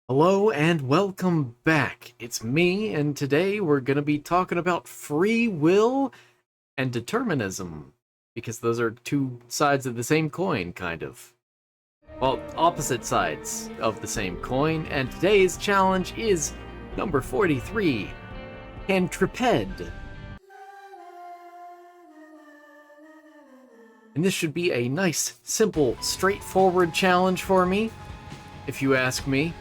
Hello and welcome back. It's me, and today we're going to be talking about free will and determinism, because those are two sides of the same coin, kind of. Well, opposite sides of the same coin, and today's challenge is number 43, Cantriped. And this should be a nice, simple, straightforward challenge for me, if you ask me.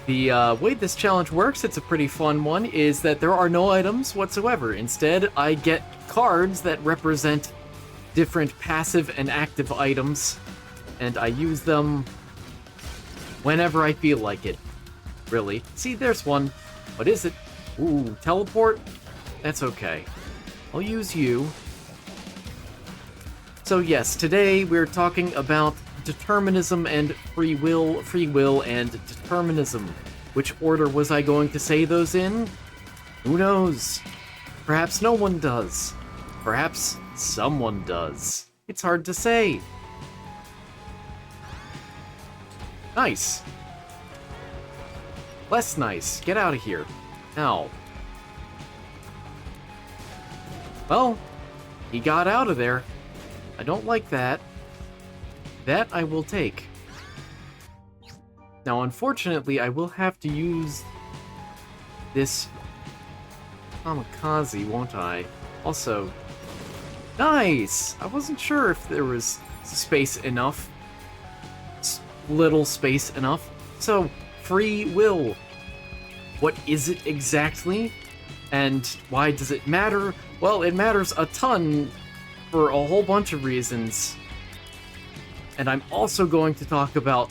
The way this challenge works, it's a pretty fun one, is that there are no items whatsoever. Instead, I get cards that represent different passive and active items, and I use them whenever I feel like it, really. See, there's one. What is it? Ooh, teleport? That's okay. I'll use you. So yes, today we're talking about determinism and free will and determinism. Which order was I going to say those in? Who knows? Perhaps no one does. Perhaps someone does. It's hard to say. Nice. Less nice. Get out of here. Ow. Well, he got out of there. I don't like that. That I will take. Now, unfortunately, I will have to use this kamikaze, won't I? Also, nice! I wasn't sure if there was space enough. Little space enough. So, free will. What is it exactly? And why does it matter? Well, it matters a ton for a whole bunch of reasons. And I'm also going to talk about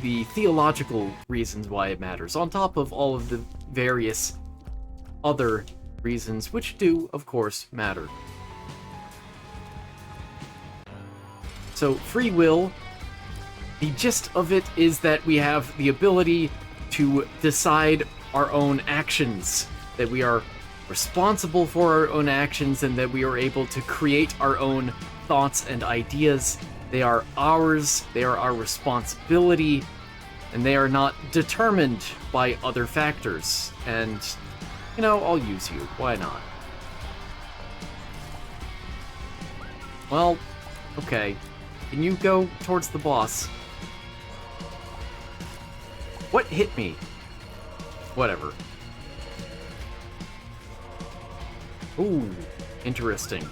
the theological reasons why it matters, on top of all of the various other reasons, which do, of course, matter. So, free will, the gist of it is that we have the ability to decide our own actions, that we are responsible for our own actions, and that we are able to create our own thoughts and ideas. They are ours, they are our responsibility, and they are not determined by other factors. And, you know, I'll use you. Why not? Well, okay. Can you go towards the boss? What hit me? Whatever. Ooh, interesting.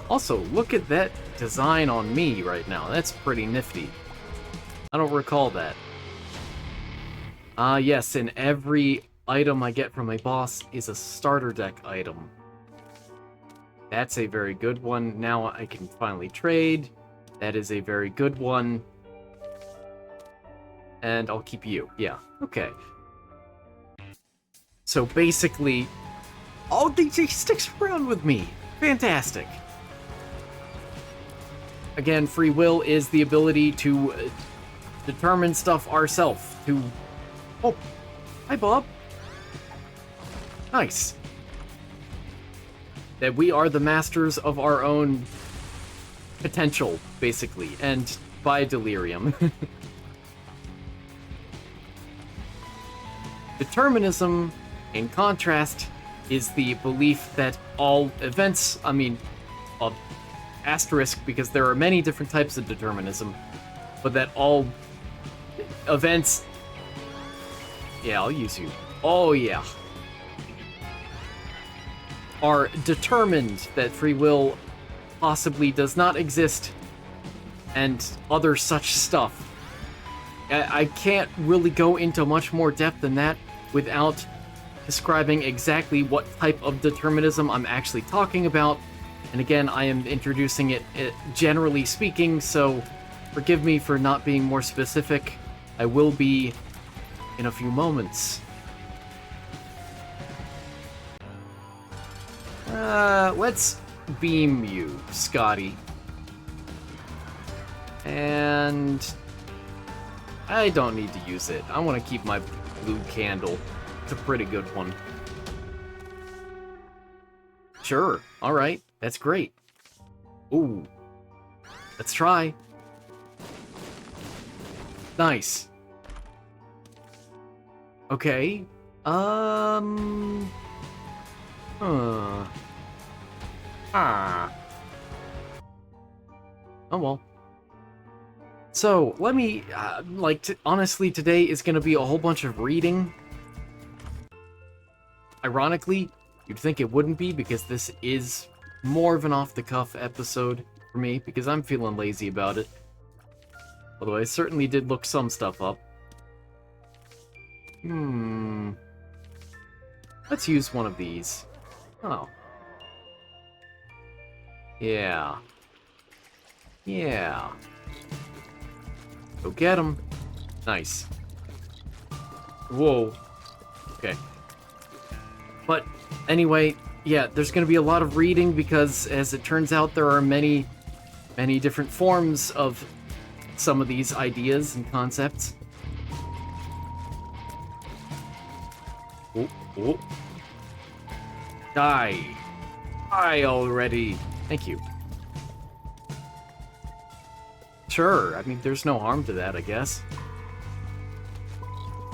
Also, look at that design on me right now. That's pretty nifty. I don't recall that. Yes, and every item I get from a boss is a starter deck item. That's a very good one. Now I can finally trade. That is a very good one. And I'll keep you. Yeah, okay. So basically, oh, he sticks around with me. Fantastic. Again, free will is the ability to determine stuff ourselves. Oh, hi, Bob. Nice. That we are the masters of our own potential, basically, and by delirium. Determinism, in contrast, is the belief that all events, asterisk, because there are many different types of determinism, but that all events... Yeah, I'll use you. Oh, yeah. Are determined, that free will possibly does not exist, and other such stuff. I can't really go into much more depth than that without describing exactly what type of determinism I'm actually talking about. And again, I am introducing it generally speaking, so forgive me for not being more specific. I will be in a few moments. Let's beam you, Scotty. And I don't need to use it. I want to keep my blue candle. It's a pretty good one. Sure, alright. That's great. Ooh. Let's try. Nice. Okay. Huh. Ah. Oh well. So, let me, honestly, today is gonna be a whole bunch of reading. Ironically, you'd think it wouldn't be, because this is more of an off-the-cuff episode for me, because I'm feeling lazy about it. Although I certainly did look some stuff up. Let's use one of these. Oh. Yeah. Yeah. Go get him. Nice. Whoa. Okay. But anyway, yeah, there's going to be a lot of reading because, as it turns out, there are many different forms of some of these ideas and concepts. Oh, oh. Die. Die already. Thank you. Sure, I mean, there's no harm to that, I guess.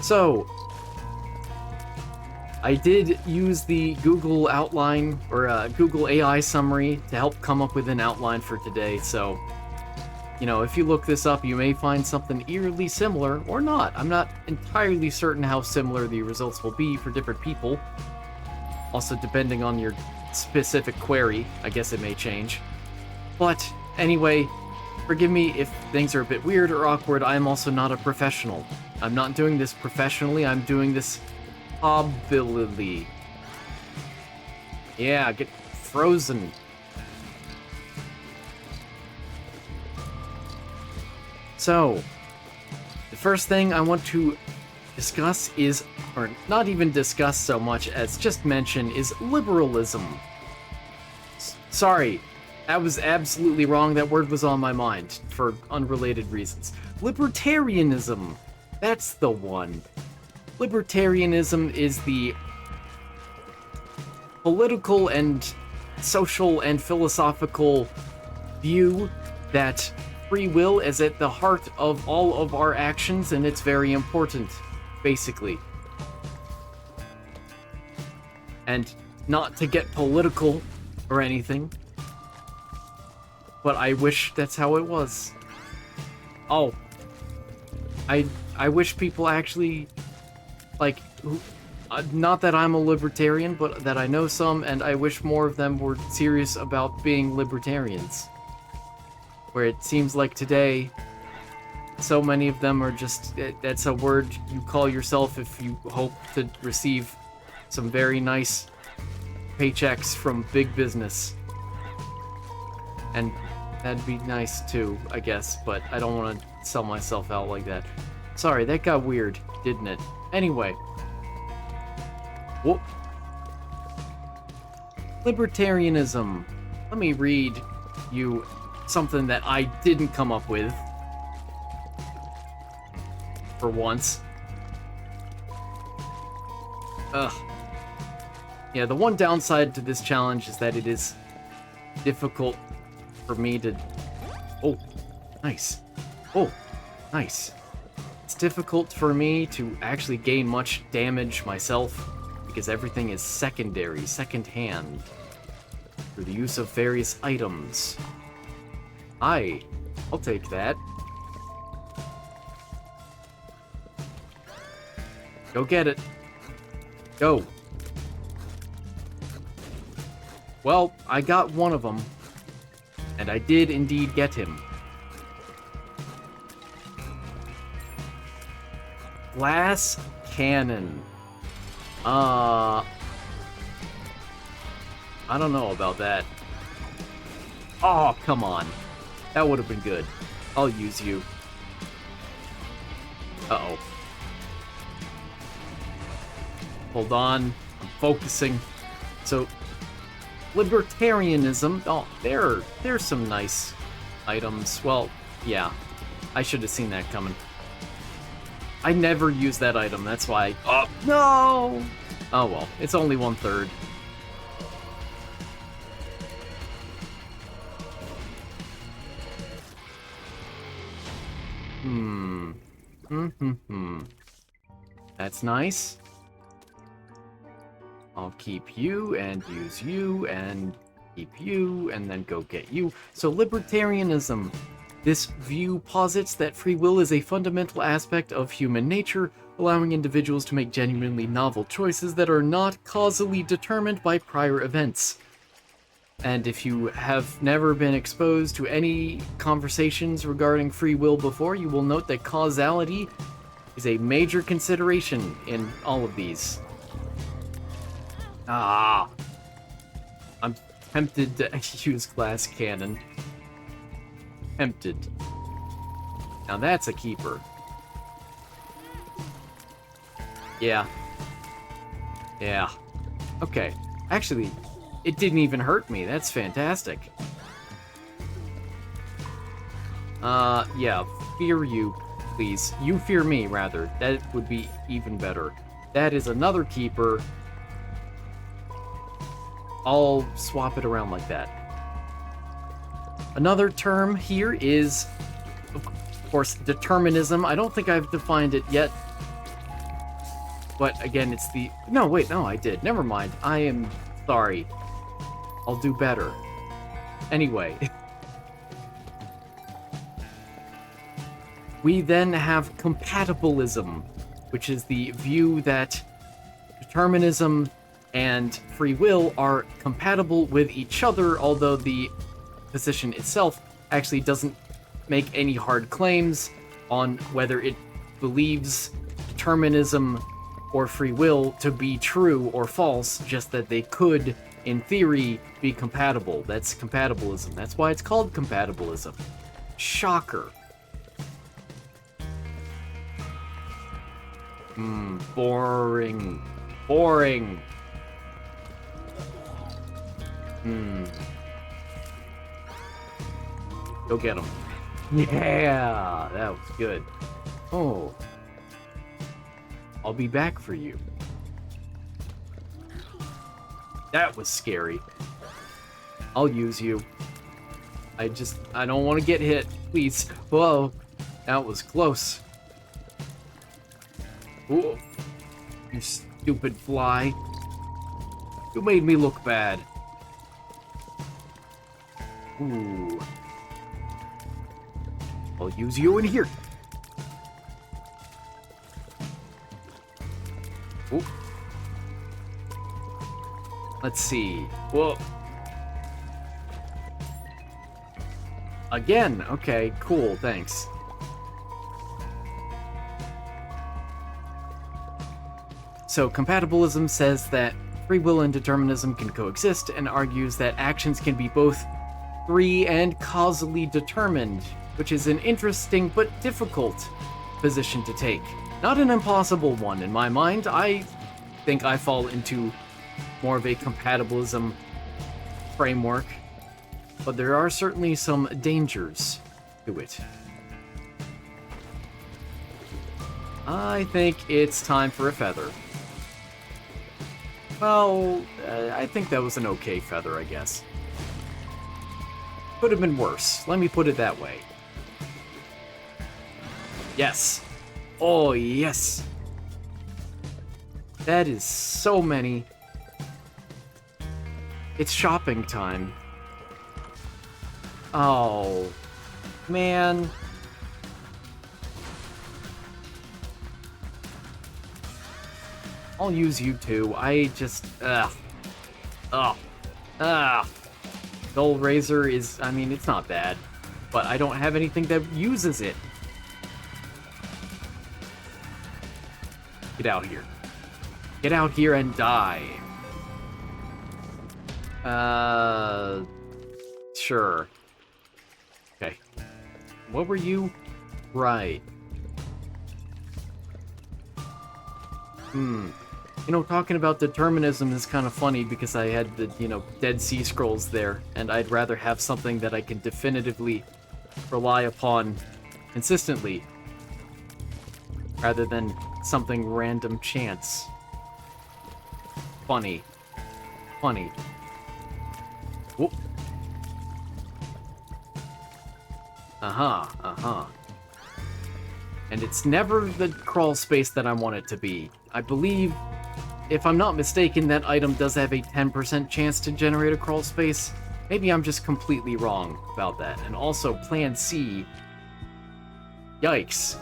So, I did use the Google outline, or Google AI summary, to help come up with an outline for today, so, you know, if you look this up, you may find something eerily similar, or not. I'm not entirely certain how similar the results will be for different people. Also, depending on your specific query, I guess it may change. But, anyway, forgive me if things are a bit weird or awkward. I am also not a professional. I'm not doing this professionally, I'm doing this hobbily. Yeah, get frozen. So, the first thing I want to discuss is, or not even discuss so much as just mention, is liberalism. Sorry, that was absolutely wrong. That word was on my mind for unrelated reasons. Libertarianism. That's the one. Libertarianism is the political and social and philosophical view that free will is at the heart of all of our actions, and it's very important, basically. And not to get political or anything, but I wish that's how it was. Oh. I wish people actually, like, not that I'm a libertarian, but that I know some, and I wish more of them were serious about being libertarians. Where it seems like today, so many of them are just, that's a word you call yourself if you hope to receive some very nice paychecks from big business. And that'd be nice too, I guess, but I don't want to sell myself out like that. Sorry, that got weird, didn't it? Anyway. Whoop. Libertarianism. Let me read you something that I didn't come up with. For once. Ugh. Yeah, the one downside to this challenge is that it is difficult for me to... Oh, nice. Oh, nice. It's difficult for me to actually gain much damage myself, because everything is secondary, second-hand, through the use of various items. I'll take that. Go get it. Go. Well, I got one of them, and I did indeed get him. Glass cannon. I don't know about that. Oh, come on. That would have been good. I'll use you. Uh-oh. Hold on. I'm focusing. So, libertarianism. Oh, there's some nice items. Well, yeah. I should have seen that coming. I never use that item, that's why... Oh, no! Oh well, it's only 1/3. That's nice. I'll keep you and use you and keep you and then go get you. So libertarianism. This view posits that free will is a fundamental aspect of human nature, allowing individuals to make genuinely novel choices that are not causally determined by prior events. And if you have never been exposed to any conversations regarding free will before, you will note that causality is a major consideration in all of these. I'm tempted to use glass cannon. Tempted. Now that's a keeper. Yeah. Yeah. Okay. Actually, it didn't even hurt me. That's fantastic. Yeah. Fear you, please. You fear me, rather. That would be even better. That is another keeper. I'll swap it around like that. Another term here is, of course, determinism. I don't think I've defined it yet. But again, it's the... No, wait, no, I did. Never mind. I am sorry. I'll do better. Anyway. We then have compatibilism, which is the view that determinism and free will are compatible with each other, although the position itself actually doesn't make any hard claims on whether it believes determinism or free will to be true or false, just that they could, in theory, be compatible. That's compatibilism. That's why it's called compatibilism. Shocker. Boring. Boring. Go get him. Yeah, that was good. Oh. I'll be back for you. That was scary. I'll use you. I don't want to get hit. Please. Whoa. That was close. Ooh. You stupid fly. You made me look bad. Ooh. I'll use you in here. Ooh. Let's see. Whoa. Again. Okay, cool. Thanks. So, compatibilism says that free will and determinism can coexist and argues that actions can be both free and causally determined, which is an interesting but difficult position to take. Not an impossible one in my mind. I think I fall into more of a compatibilism framework, but there are certainly some dangers to it. I think it's time for a feather. Well, I think that was an okay feather, I guess. Could have been worse. Let me put it that way. Yes. Oh, yes. That is so many. It's shopping time. Oh, man. I'll use you too. I just, Dull Razor is, I mean, it's not bad, but I don't have anything that uses it. Get out here. Get out here and die. Sure. Okay. What were you? Right. You know, talking about determinism is kind of funny because I had the, Dead Sea Scrolls there, and I'd rather have something that I can definitively rely upon consistently, rather than something random chance. Funny. Funny. Whoop. And it's never the crawl space that I want it to be. I believe, if I'm not mistaken, that item does have a 10% chance to generate a crawl space. Maybe I'm just completely wrong about that. And also, Plan C. Yikes.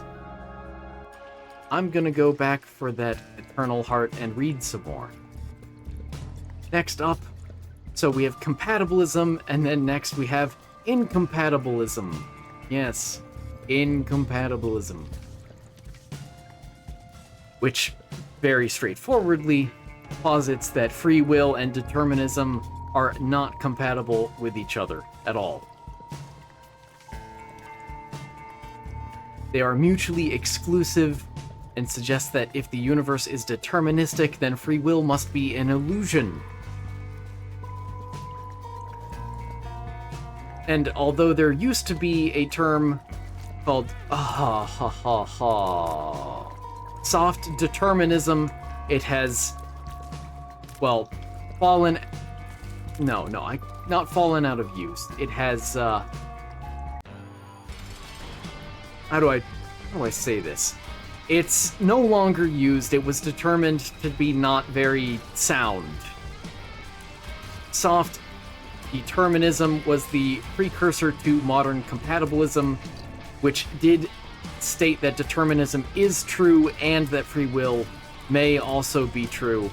I'm gonna go back for that Eternal Heart and read some more. Next up, so we have compatibilism, and then next we have incompatibilism. Yes, incompatibilism. Which, very straightforwardly, posits that free will and determinism are not compatible with each other at all. They are mutually exclusive, and suggest that if the universe is deterministic, then free will must be an illusion. And although there used to be a term called soft determinism, it has, well, fallen... not fallen out of use. It has, how do I say this? It's no longer used. It was determined to be not very sound. Soft determinism was the precursor to modern compatibilism, which did state that determinism is true and that free will may also be true.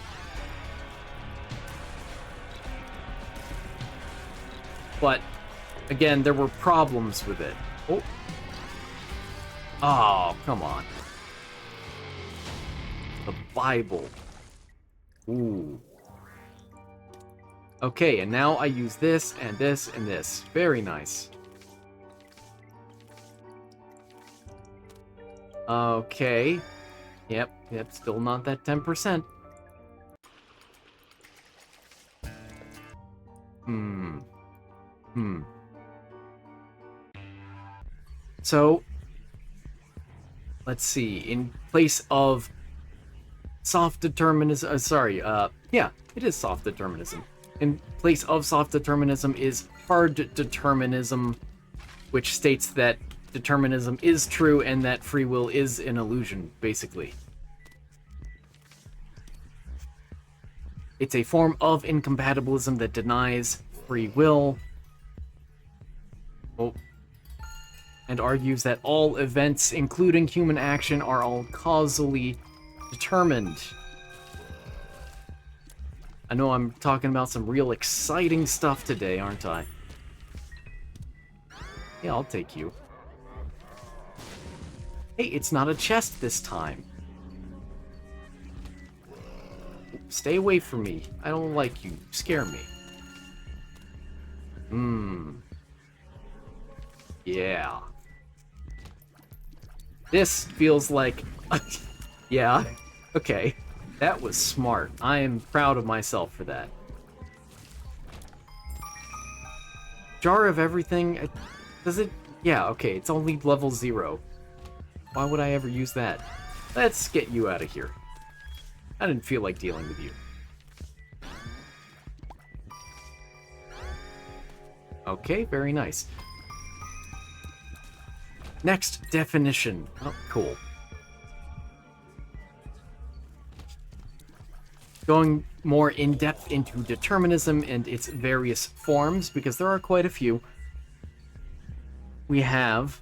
But, again, there were problems with it. Oh, come on. The Bible. Ooh. Okay, and now I use this, and this, and this. Very nice. Okay. Yep, still not that 10%. So, let's see. In place of soft determinism... yeah, it is soft determinism. In place of soft determinism is hard determinism, which states that determinism is true and that free will is an illusion, basically. It's a form of incompatibilism that denies free will. And argues that all events, including human action, are all causally determined. I know I'm talking about some real exciting stuff today, aren't I? Yeah, I'll take you. Hey, it's not a chest this time. Stay away from me. I don't like you. You scare me. Yeah. This feels like... yeah. Okay. That was smart. I am proud of myself for that. Jar of everything... Does it... Yeah, okay. It's only level 0. Why would I ever use that? Let's get you out of here. I didn't feel like dealing with you. Okay, very nice. Next, definition. Oh, cool. Going more in-depth into determinism and its various forms, because there are quite a few. We have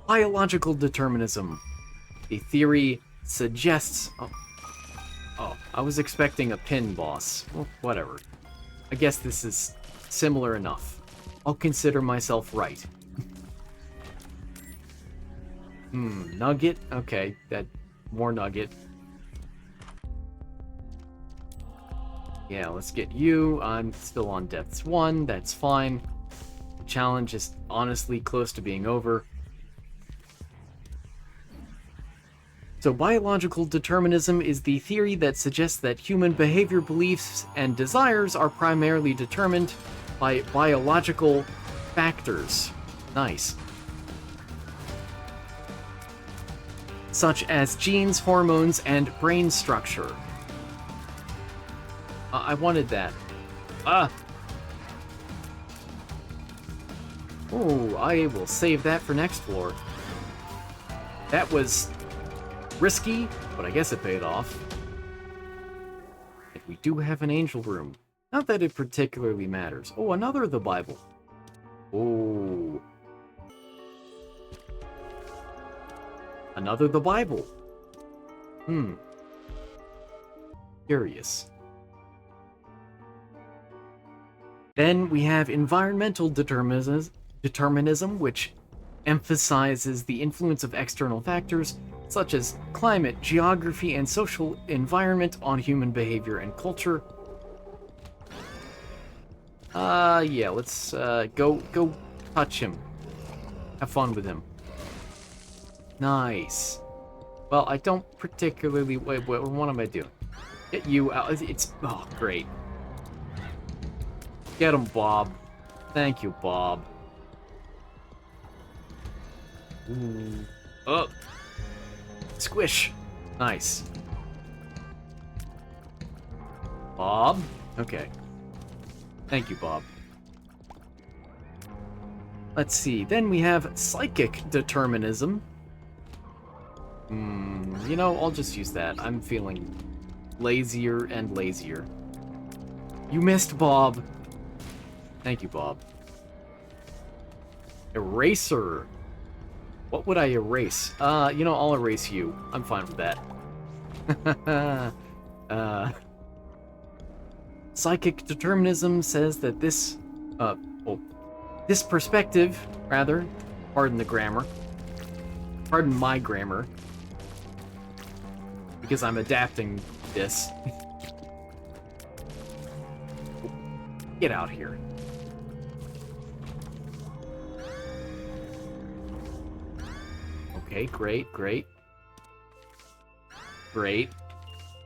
biological determinism. The theory suggests... Oh, I was expecting a pin boss. Well, whatever. I guess this is similar enough. I'll consider myself right. Nugget? Okay, more nugget. Yeah, let's get you. I'm still on Depths 1, that's fine. The challenge is honestly close to being over. So biological determinism is the theory that suggests that human behavior, beliefs, and desires are primarily determined by biological factors. Nice. Such as genes, hormones, and brain structure. I wanted that. Oh, I will save that for next floor. That was risky, but I guess it paid off. And we do have an angel room. Not that it particularly matters. Oh, another of the Bible. Oh. Another the Bible. Curious. Then we have environmental determinism, which emphasizes the influence of external factors such as climate, geography, and social environment on human behavior and culture. Yeah, let's go touch him. Have fun with him. Nice. Well, I don't particularly... Wait, what am I doing? Get you out. It's... Oh, great. Get him, Bob. Thank you, Bob. Ooh. Oh. Squish. Nice. Bob? Okay. Thank you, Bob. Let's see. Then we have psychic determinism. You know, I'll just use that. I'm feeling lazier and lazier. You missed, Bob. Thank you, Bob. Eraser. What would I erase? You know, I'll erase you. I'm fine with that. Psychic determinism says that this, this perspective, rather, pardon the grammar, pardon my grammar, because I'm adapting this. Get out here. Okay, great. Great.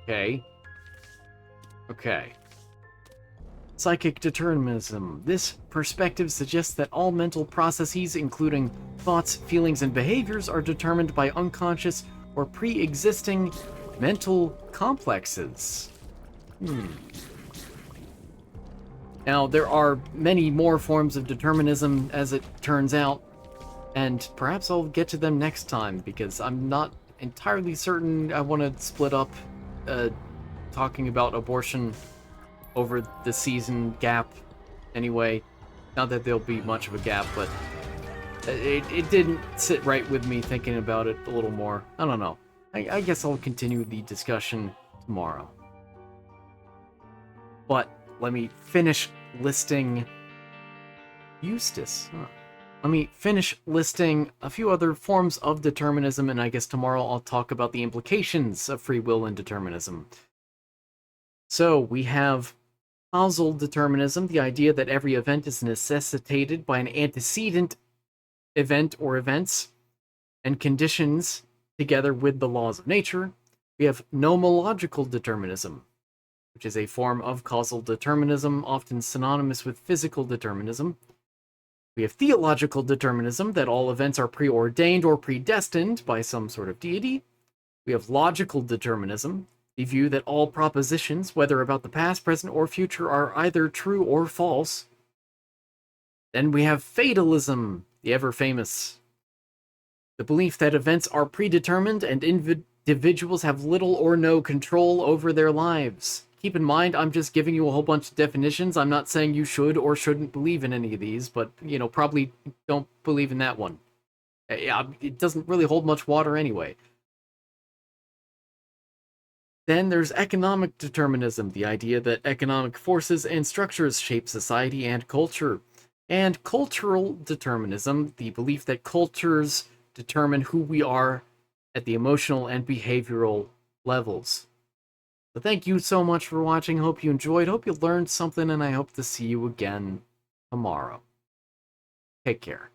Okay. Okay. Psychic determinism. This perspective suggests that all mental processes, including thoughts, feelings, and behaviors, are determined by unconscious or pre-existing mental complexes. Now, there are many more forms of determinism, as it turns out, and perhaps I'll get to them next time, because I'm not entirely certain I want to split up talking about abortion over the season gap anyway. Not that there'll be much of a gap, but it didn't sit right with me thinking about it a little more. I don't know. I guess I'll continue the discussion tomorrow. But let me finish listing Eustace. Let me finish listing a few other forms of determinism, and I guess tomorrow I'll talk about the implications of free will and determinism. So we have causal determinism, the idea that every event is necessitated by an antecedent event or events and conditions together with the laws of nature. We have nomological determinism, which is a form of causal determinism, often synonymous with physical determinism. We have theological determinism, that all events are preordained or predestined by some sort of deity. We have logical determinism, the view that all propositions, whether about the past, present, or future, are either true or false. Then we have fatalism, the ever-famous, the belief that events are predetermined and individuals have little or no control over their lives. Keep in mind, I'm just giving you a whole bunch of definitions. I'm not saying you should or shouldn't believe in any of these, but, you know, probably don't believe in that one. It doesn't really hold much water anyway. Then there's economic determinism, the idea that economic forces and structures shape society and culture. And cultural determinism, the belief that cultures determine who we are at the emotional and behavioral levels. So thank you so much for watching. Hope you enjoyed. Hope you learned something, and I hope to see you again tomorrow. Take care.